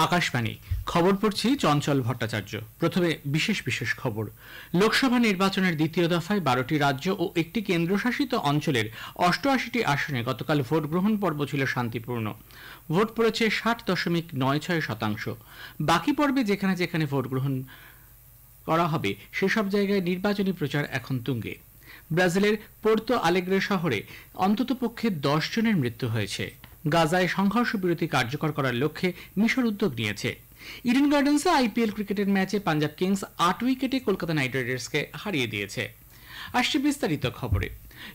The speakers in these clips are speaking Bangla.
আকাশবাণী খবর পড়ছি চঞ্চল ভট্টাচার্য। প্রথমে বিশেষ বিশেষ খবর। লোকসভা নির্বাচনের দ্বিতীয় দফায় 12টি রাজ্য ও একটি কেন্দ্রশাসিত অঞ্চলের 88টি আসনে গতকাল ভোট গ্রহণ পর্ব ছিল শান্তিপূর্ণ। ভোট পড়েছে 60.96%। বাকি পর্বে যেখানে যেখানে ভোট গ্রহণ করা হবে সেসব জায়গায় নির্বাচনী প্রচার এখন তুঙ্গে। ব্রাজিলের পোর্তো আলেগ্রে শহরে অন্ততপক্ষে 10 জনের মৃত্যু হয়েছে। গাজায় সংঘর্ষ বিরতি কার্যকর করার লক্ষ্যে মিশর উদ্যোগ নিয়েছে। ইডেন গার্ডেন্সে আইপিএল ক্রিকেটের ম্যাচে পাঞ্জাব কিংস 8 উইকেটে কলকাতা নাইট রাইডার্সকে হারিয়ে দিয়েছে। আসছে বিস্তারিত খবরে।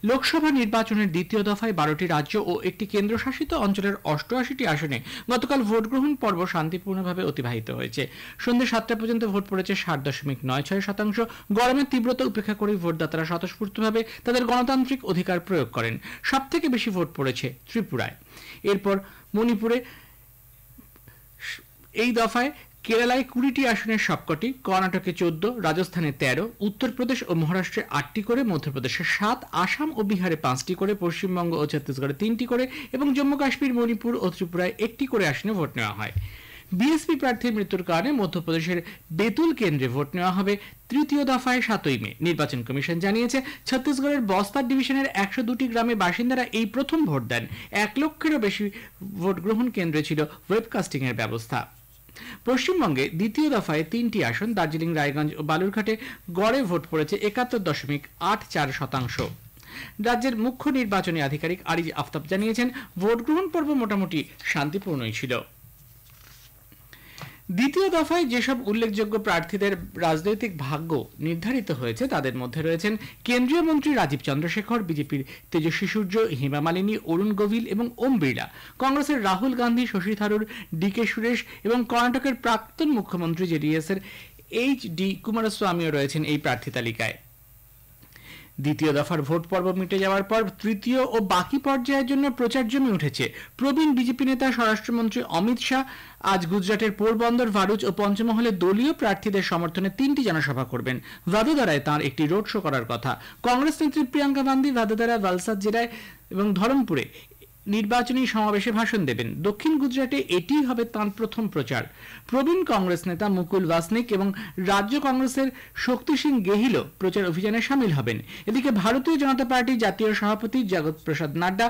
লোকসভা নির্বাচনের দ্বিতীয় দফায় 12টি রাজ্য ও একটি কেন্দ্রশাসিত অঞ্চলের 88টি আসনে গতকাল ভোট গ্রহণ পর্ব শান্তিপূর্ণভাবে অতিবাহিত হয়েছে। সন্ধ্যে 7টা পর্যন্ত ভোট পড়েছে 60.96%। গরমের তীব্রতা উপেক্ষা করে ভোটদাতারা স্বতঃস্ফূর্তভাবে তাদের গণতান্ত্রিক অধিকার প্রয়োগ করেন। সবথেকে বেশি ভোট পড়েছে ত্রিপুরায়, এরপর মণিপুরে। এই দফায় কেরালায় 20টি আসনের সবকটি, কর্ণাটকে 14, রাজস্থানে 13, উত্তরপ্রদেশ ও মহারাষ্ট্রে 8টি করে, মধ্যপ্রদেশে 7, আসাম ও বিহারে 5টি করে, পশ্চিমবঙ্গ ও ছত্তিশগড়ে 3টি করে এবং জম্মু কাশ্মীর, মণিপুর ও ত্রিপুরায় 1টি করে আসনে ভোট নেওয়া হয়। বিএসপি প্রার্থীর মৃত্যুর কারণে মধ্যপ্রদেশের বেতুল কেন্দ্রে ভোট নেওয়া হবে তৃতীয় দফায় 7ই মে। নির্বাচন কমিশন জানিয়েছে, ছত্তিশগড়ের বস্তার ডিভিশনের 102টি গ্রামে বাসিন্দারা এই প্রথম ভোট দেন। 1 লক্ষেরও বেশি ভোট গ্রহণ কেন্দ্রে ছিল ওয়েবকাস্টিং এর ব্যবস্থা। পশ্চিমবঙ্গে দ্বিতীয় দফায় 3টি আসন, দার্জিলিং, রায়গঞ্জ ও বালুরঘাটে গড়ে ভোট পড়েছে 71.84%। রাজ্যের মুখ্য নির্বাচনী আধিকারিক আরিজ আফতাব জানিয়েছেন, ভোট গ্রহণ পর্ব মোটামুটি শান্তিপূর্ণই ছিল। দ্বিতীয় দফায় যেসব উল্লেখযোগ্য প্রার্থীদের রাজনৈতিক ভাগ্য নির্ধারিত হয়েছে তাদের মধ্যে রয়েছেন কেন্দ্রীয় মন্ত্রী রাজীব চন্দ্রশেখর, বিজেপির তেজস্বী সূর্য, হেমা মালিনী, অরুণ গোভিল এবং ওম বিড়লা, কংগ্রেসের রাহুল গান্ধী, শশী থারুর, ডিকে সুরেশ এবং কর্ণাটকের প্রাক্তন মুখ্যমন্ত্রী জেডিএসের এইচ.ডি. কুমারস্বামীও রয়েছেন এই প্রার্থী তালিকায়। দ্বিতীয় দফার ভোট পর্ব মিটে যাওয়ার পর তৃতীয় ও বাকি পর্যায়ের জন্য প্রচার জমে উঠেছে। প্রবীণ বিজেপি নেতা স্বরাষ্ট্রমন্ত্রী অমিত শাহ আজ গুজরাটের পোরবন্দর, ভারুচ ও পঞ্চমহলে দলীয় প্রার্থীদের সমর্থনে 3টি জনসভা করবেন। ভাদোদারায় তাঁর একটি রোড শো করার কথা। কংগ্রেস নেত্রী প্রিয়াঙ্কা গান্ধী ভাদোদারা, ভালসাদ জেলায় এবং ধরমপুরে নির্বাচনী সমাবেশে ভাষণ দেবেন। দক্ষিণ গুজরাটে এটিই হবে তাঁর প্রথম প্রচার। প্রবীণ কংগ্রেস নেতা মুকুল ওয়াসনিক এবং রাজ্য কংগ্রেসের শক্তি সিং গেহিলও প্রচার অভিযানে সামিল হবেন। এদিকে ভারতীয় জনতা পার্টির জাতীয় সভাপতি জগৎ প্রসাদ নাড্ডা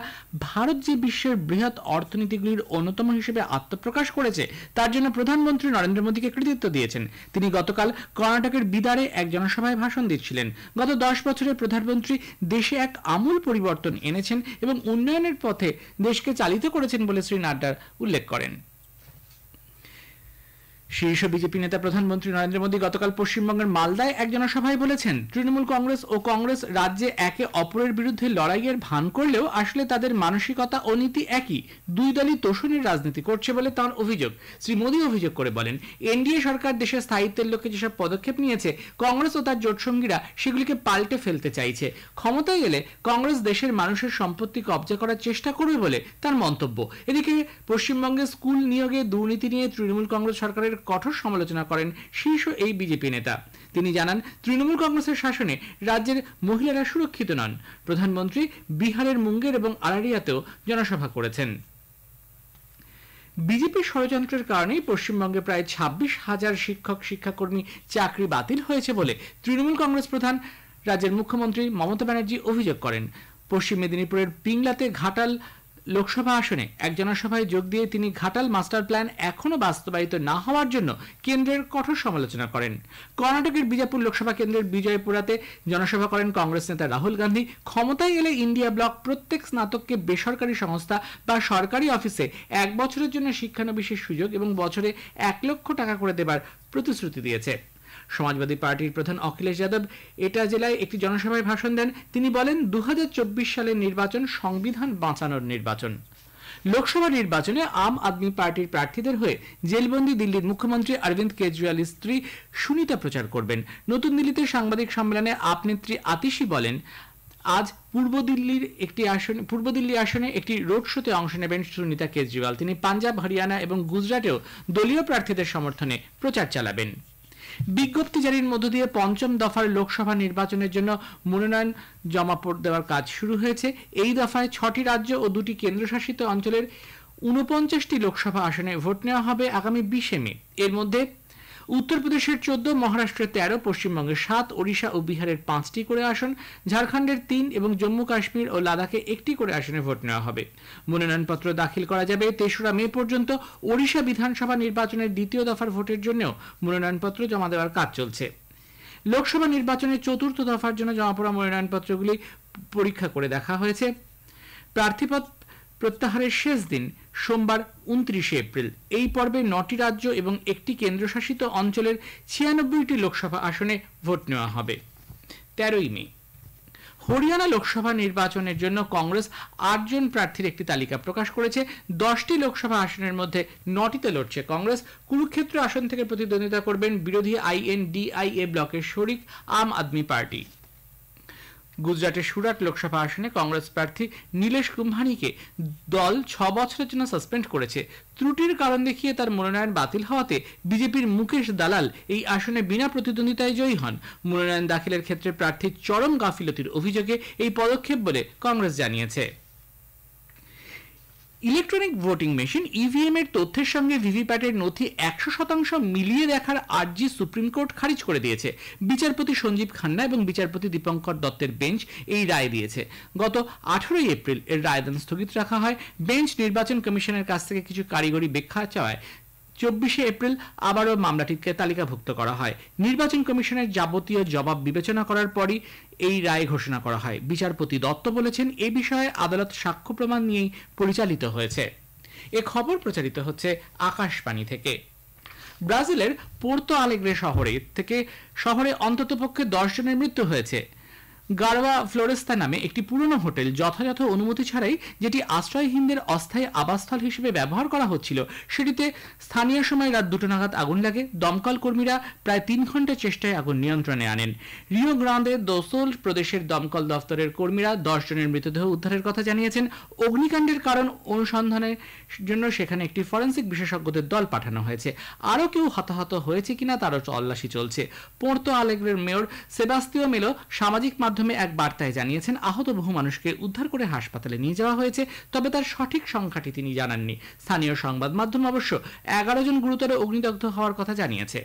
ভারত যে বিশ্বের বৃহৎ অর্থনীতিগুলির অন্যতম হিসেবে আত্মপ্রকাশ করেছে তার জন্য প্রধানমন্ত্রী নরেন্দ্র মোদীকে কৃতিত্ব দিয়েছেন। তিনি গতকাল কর্ণাটকের বিদারে এক জনসভায় ভাষণ দিচ্ছিলেন। গত 10 বছরে প্রধানমন্ত্রী দেশে এক আমূল পরিবর্তন এনেছেন এবং উন্নয়নের পথে দেশকে চালিত করেছেন বলে শ্রী নাড্ডা উল্লেখ করেন। শীর্ষ বিজেপি নেতা প্রধানমন্ত্রী নরেন্দ্র মোদী গতকাল পশ্চিমবঙ্গের মালদায় এক জনসভায় বলেছেন, তৃণমূল কংগ্রেস ও কংগ্রেস রাজ্যে একে অপরের বিরুদ্ধে লড়াইয়ের ভান করলেও আসলে তাদের মানসিকতা ও নীতি একই। দুই দলই তোষণের রাজনীতি করছে বলে তাঁর অভিযোগ। শ্রী মোদী অভিযোগ করে বলেন, এনডিএ সরকার দেশের স্থায়িত্বের লক্ষ্যে যেসব পদক্ষেপ নিয়েছে কংগ্রেস ও তার জোটসঙ্গীরা সেগুলিকে পাল্টে ফেলতে চাইছে। ক্ষমতায় এলে কংগ্রেস দেশের মানুষের সম্পত্তি কবজা করার চেষ্টা করবে বলে তার মন্তব্য। এদিকে পশ্চিমবঙ্গে স্কুল নিয়োগে দুর্নীতি নিয়ে তৃণমূল কংগ্রেস সরকারের কঠোর সমালোচনা করেন শীর্ষ এই বিজেপি নেতা। তিনি জানান, তৃণমূল কংগ্রেসের শাসনে রাজ্যের মহিলারা সুরক্ষিত নন। প্রধানমন্ত্রী বিহারের মুঙ্গের এবং আরারিয়াতেও জনসভা করেছেন। বিজেপির ষড়যন্ত্রের কারণেই পশ্চিমবঙ্গে প্রায় 26,000 শিক্ষক শিক্ষাকর্মী চাকরি বাতিল হয়েছে বলে তৃণমূল কংগ্রেস প্রধান রাজ্যের মুখ্যমন্ত্রী মমতা ব্যানার্জি অভিযোগ করেন। পশ্চিম মেদিনীপুরের পিংলাতে ঘাটাল লোকসভা আসনে এক জনসভায় যোগ দিয়ে তিনি ঘাটাল মাস্টার প্ল্যান এখনো বাস্তবায়িত না হওয়ার জন্য কেন্দ্রের কঠোর সমালোচনা করেন। কর্ণাটকের বিজাপুর লোকসভা কেন্দ্রের বিজয়পুরাতে জনসভা করেন কংগ্রেস নেতা রাহুল গান্ধী। ক্ষমতায় এলে ইন্ডিয়া ব্লক প্রত্যেক স্নাতককে বেসরকারি সংস্থা বা সরকারি অফিসে 1 বছরের জন্য শিক্ষানবিশের সুযোগ এবং বছরে 1 লক্ষ টাকা করে দেবার প্রতিশ্রুতি দিয়েছে। সমাজবাদী পার্টির প্রধান অখিলেশ যাদব এটা জেলায় একটি জনসভায় ভাষণ দেন। তিনি বলেন, 2024 সালের নির্বাচন সংবিধান বাঁচানোর নির্বাচন। লোকসভা নির্বাচনে আম আদমি পার্টির প্রার্থীদের হয়ে জেলবন্দি দিল্লির মুখ্যমন্ত্রী অরবিন্দ কেজরিওয়ালের স্ত্রী সুনিতা প্রচার করবেন। নতুন দিল্লিতে সাংবাদিক সম্মেলনে আপ নেত্রী আতিশি বলেন, আজ পূর্ব দিল্লি আসনে একটি রোড শোতে অংশ নেবেন সুনিতা কেজরিওয়াল। তিনি পাঞ্জাব, হরিয়ানা এবং গুজরাটেও দলীয় প্রার্থীদের সমর্থনে প্রচার চালাবেন। বিজ্ঞপ্তি জারির মধ্য দিয়ে পঞ্চম দফার লোকসভা নির্বাচনের জন্য মনোনয়ন জমা দেওয়ার কাজ শুরু হয়েছে। এই দফায় 6টি রাজ্য ও 2টি কেন্দ্রশাসিত অঞ্চলের 49টি লোকসভা আসনে ভোট নেওয়া হবে আগামী 20 মে। এর মধ্যে উত্তরপ্রদেশের 14, মহারাষ্ট্রের 13, পশ্চিমবঙ্গের 7, ওড়িশা ও বিহারের 5টি করে আসন, ঝাড়খণ্ডের 3 এবং জম্মু কাশ্মীর ও লাদাখে 1টি করে আসনে ভোট নেওয়া হবে। মনোনয়নপত্র দাখিল করা যাবে 3রা মে পর্যন্ত। ওড়িশা বিধানসভা নির্বাচনের দ্বিতীয় দফার ভোটের জন্যও মনোনয়নপত্র জমা দেওয়ার কাজ চলছে। লোকসভা নির্বাচনের চতুর্থ দফার জন্য জমা পড়া মনোনয়নপত্রগুলি পরীক্ষা করে দেখা হয়েছে। প্রার্থীপদ প্রত্যাহারের শেষ দিন সোমবার 29 এপ্রিল। এই পর্বে 9টি রাজ্য এবং একটি কেন্দ্রশাসিত অঞ্চলের 96টি লোকসভা আসনে ভোট নেওয়া হবে। 13ই মে হরিয়ানা লোকসভা নির্বাচনের জন্য কংগ্রেস 8 জন প্রার্থীর একটি তালিকা প্রকাশ করেছে। 10টি লোকসভা আসনের মধ্যে 9টিতে লড়ছে কংগ্রেস। কুরুক্ষেত্র আসন থেকে প্রতিদ্বন্দ্বিতা করবেন বিরোধী INDIA ব্লকের শরিক আম আদমি পার্টি। গুজরাটের সুরাট লোকসভা আসনে কংগ্রেস প্রার্থী নীলেশ কুম্ভানিকে দল 6 বছরের জন্য সাসপেন্ড করেছে। ত্রুটির কারণ দেখিয়ে তার মনোনয়ন বাতিল হওয়াতে বিজেপির মুকেশ দালাল এই আসনে বিনা প্রতিদ্বন্দ্বিতায় জয়ী হন। মনোনয়ন দাখিলের ক্ষেত্রে প্রার্থীর চরম গাফিলতির অভিযোগে এই পদক্ষেপ বলে কংগ্রেস জানিয়েছে। ইলেকট্রনিক ভোটিং মেশিন ইভিএম এর তথ্যের সঙ্গে ভিভিপ্যাটের নথি 100% মিলিয়ে দেখার আর্জি সুপ্রিম কোর্ট খারিজ করে দিয়েছে। বিচারপতি সঞ্জীব খান্না এবং বিচারপতি দীপঙ্কর দত্তের বেঞ্চ এই রায় দিয়েছে। গত 18 এপ্রিল এর রায়দান স্থগিত রাখা হয়। বেঞ্চ নির্বাচন কমিশনের কাছ থেকে কিছু কারিগরি ব্যাখ্যা চাওয়ায় 24 এপ্রিল আবারও মামলাটিকে তালিকাভুক্ত করা হয়। নির্বাচন কমিশনের যাবতীয় জবাব বিবেচনা করার পরই এই রায় ঘোষণা করা হয়। বিচারপতি দত্ত বলেছেন, এ বিষয়ে আদালত সাক্ষ্য প্রমাণ নিয়েই পরিচালিত হয়েছে। এ খবর প্রচারিত হচ্ছে আকাশবাণী থেকে। ব্রাজিলের পোর্তো আলেগ্রে শহরে অন্ততপক্ষে 10 জনের মৃত্যু হয়েছে। গারওয়া ফ্লোরেস্তা নামে একটি পুরনো হোটেল যথাযথ অনুমতি ছাড়াই, যেটি আশ্রয়হীনদের অস্থায়ী আবাসস্থল হিসেবে ব্যবহার করা হচ্ছিল, সেটিতে স্থানীয় সময় রাত 2টা নাগাদ আগুন লাগে। দমকল কর্মীরা প্রায় 3 ঘন্টা চেষ্টায় আগুন নিয়ন্ত্রণে আনেন। রিও গ্রান্দে দো সুল প্রদেশের দমকল দফতরের কর্মীরা 10 জনের মৃতদেহ উদ্ধারের কথা জানিয়েছেন। অগ্নিকাণ্ডের কারণ অনুসন্ধানের জন্য সেখানে একটি ফরেন্সিক বিশেষজ্ঞদের দল পাঠানো হয়েছে। আরও কেউ হতাহত হয়েছে কিনা তারও তল্লাশি চলছে। পোর্তো আলেগ্রের মেয়র সেবাস্তিও মেলো সামাজিক মাধ্যমে এক বার্তায় জানিয়েছেন, আহত বহু মানুষকে উদ্ধার করে হাসপাতালে নিয়ে যাওয়া হয়েছে, তবে তার সঠিক সংখ্যাটি তিনি জানাননি। স্থানীয় সংবাদ মাধ্যম অবশ্য 11 জন গুরুতর অগ্নিদগ্ধ হওয়ার কথা জানিয়েছে।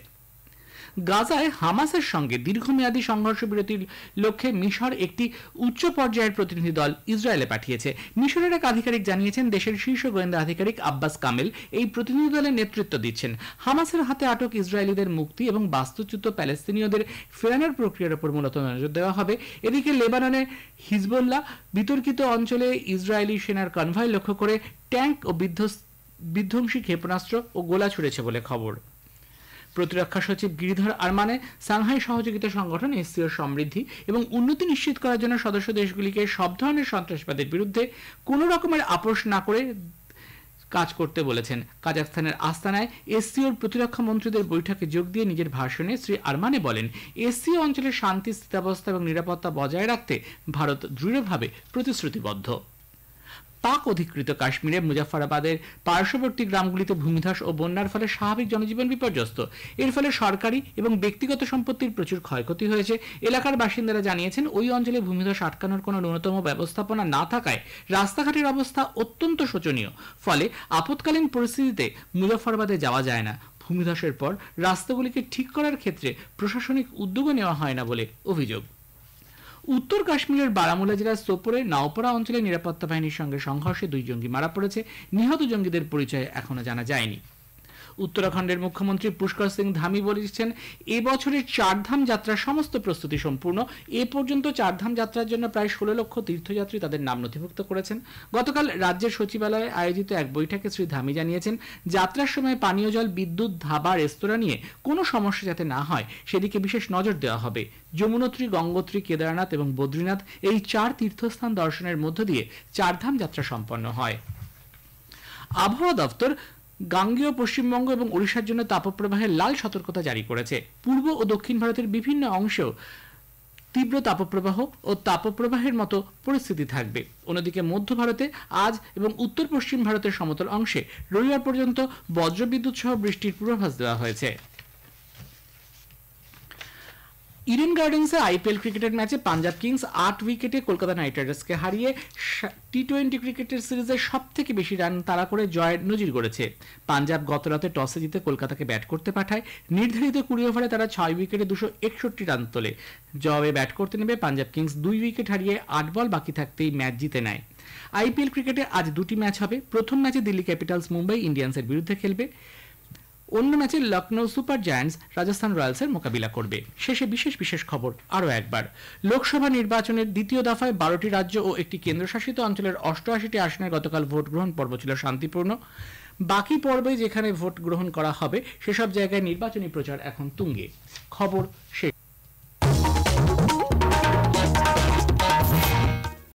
গাজায় হামাসের সঙ্গে দীর্ঘমেয়াদী সংঘর্ষ বিরতির লক্ষ্যে মিশর একটি উচ্চ পর্যায়ের প্রতিনিধি দল ইসরায়েলে পাঠিয়েছে। মিশরের এক আধিকারিক জানিয়েছেন, দেশের শীর্ষ গোয়েন্দা আধিকারিক আব্বাস কামেল এই প্রতিনিধি দলের নেতৃত্ব দিচ্ছেন। হামাসের হাতে আটক ইসরায়েলিদের মুক্তি এবং বাস্তুচ্যুত প্যালেস্তিনীয়দের ফেরানোর প্রক্রিয়ার উপর মূলত নজর দেওয়া হবে। এদিকে লেবাননের হিজবুল্লাহ বিতর্কিত অঞ্চলে ইসরায়েলি সেনার কনভয় লক্ষ্য করে ট্যাঙ্ক ও বিধ্বংসী ক্ষেপণাস্ত্র ও গোলা ছুড়েছে বলে খবর। প্রতিরক্ষা সচিব গিরিধর আরমানে সাংহাই সহযোগিতা সংগঠন এসসিওর সমৃদ্ধি এবং উন্নতি নিশ্চিত করার জন্য সদস্য দেশগুলিকে সব ধরনের সন্ত্রাসবাদের বিরুদ্ধে কোনো রকমের আপোষ না করে কাজ করতে বলেছেন। কাজাখস্তানের আস্তানায় এসসিওর প্রতিরক্ষা মন্ত্রীদের বৈঠকে যোগ দিয়ে নিজের ভাষণে শ্রী আরমানে বলেন, এসসিও অঞ্চলের শান্তি, স্থিতাবস্থা এবং নিরাপত্তা বজায় রাখতে ভারত দৃঢ়ভাবে প্রতিশ্রুতিবদ্ধ। পাক অধিকৃত কাশ্মীরে মুজাফফরাবাদের পার্শ্ববর্তী গ্রামগুলিতে ভূমিধস ও বন্যার ফলে স্বাভাবিক জনজীবন বিপর্যস্ত। এর ফলে সরকারি এবং ব্যক্তিগত সম্পত্তির প্রচুর ক্ষয়ক্ষতি হয়েছে। এলাকার বাসিন্দারা জানিয়েছেন, ওই অঞ্চলে ভূমিধস আটকানোর কোনো ন্যূনতম ব্যবস্থাপনা না থাকায় রাস্তাঘাটের অবস্থা অত্যন্ত শোচনীয়। ফলে আপৎকালীন পরিস্থিতিতে মুজাফফরাবাদে যাওয়া যায় না। ভূমিধসের পর রাস্তাগুলিকে ঠিক করার ক্ষেত্রে প্রশাসনিক উদ্যোগও নেওয়া হয় না বলে অভিযোগ। উত্তর কাশ্মীরের বারামুলা জেলার সোপোরে নাওপরা অঞ্চলে নিরাপত্তা বাহিনীর সঙ্গে সংঘর্ষে 2 জঙ্গি মারা পড়েছে। নিহত জঙ্গিদের পরিচয় এখনো জানা যায়নি। উত্তরাখণ্ডের মুখ্যমন্ত্রী পুষ্কর সিং ধামি বলেছেন, এবছরের চারধাম যাত্রার সমস্ত প্রস্তুতি সম্পূর্ণ। এ পর্যন্ত চারধাম যাত্রার জন্য প্রায় 16 লক্ষ তীর্থযাত্রী তাদের নাম নথিভুক্ত করেছেন। গতকাল রাজ্যের সচিবালয়ে আয়োজিত এক বৈঠকে শ্রী ধামি জানিয়েছেন, যাত্রার সময় পানীয় জল, বিদ্যুৎ, ধাবা, রেস্তোরাঁ নিয়ে কোনো সমস্যা যাতে না হয় সেদিকে বিশেষ নজর দেওয়া হবে। যমুনোত্রী, গঙ্গোত্রী, কেদারনাথ এবং বদ্রীনাথ এই 4 তীর্থস্থান দর্শনের মধ্য দিয়ে চারধাম যাত্রা সম্পন্ন হয়। আবহাওয়া দপ্তর গাঙ্গেয় পশ্চিমবঙ্গ এবং ওড়িশার জন্য তাপপ্রবাহের লাল সতর্কতা জারি করেছে। পূর্ব ও দক্ষিণ ভারতের বিভিন্ন অংশেও তীব্র তাপপ্রবাহ ও তাপপ্রবাহের মতো পরিস্থিতি থাকবে। অন্যদিকে মধ্য ভারতে আজ এবং উত্তর পশ্চিম ভারতের সমতল অংশে রবিবার পর্যন্ত বজ্রবিদ্যুৎ সহ বৃষ্টির পূর্বাভাস দেওয়া হয়েছে। ইডেন গার্ডেন্সে আইপিএল ক্রিকেটের ম্যাচে পাঞ্জাব কিংস 8 উইকেটে কলকাতা নাইট রাইডার্সকে হারিয়ে টি-20 ক্রিকেটের সিরিজে সবথেকে বেশি রান তাড়া করে জয়ের নজির গড়েছে। পাঞ্জাব গতরাতে টসে জিতে কলকাতাকে ব্যাট করতে পাঠায়। নির্ধারিত 20 ওভারে তারা 6 উইকেটে 261 রান তোলে। জবাবে ব্যাট করতে নেমে পাঞ্জাব কিংস 2 উইকেট হারিয়ে 8 বল বাকি থাকতেই ম্যাচ জিতে নেয়। আইপিএল ক্রিকেটে আজ দুটি ম্যাচ হবে। প্রথম ম্যাচে দিল্লি ক্যাপিটালস মুম্বাই ইন্ডিয়ান্সের বিরুদ্ধে খেলবে। অন্য ম্যাচে লখনৌ সুপার জায়ান্টস রাজস্থান রয়্যালসের মোকাবিলা করবে। শেষে বিশেষ খবর আরও একবার। লোকসভা নির্বাচনের দ্বিতীয় দফায় 12টি রাজ্য ও একটি কেন্দ্রশাসিত অঞ্চলের 88টি আসনে গতকাল ভোট গ্রহণ পর্ব ছিল শান্তিপূর্ণ। বাকি পর্বে যেখানে ভোট গ্রহণ করা হবে সেসব জায়গায় নির্বাচনী প্রচার এখন তুঙ্গে। খবর শেষ।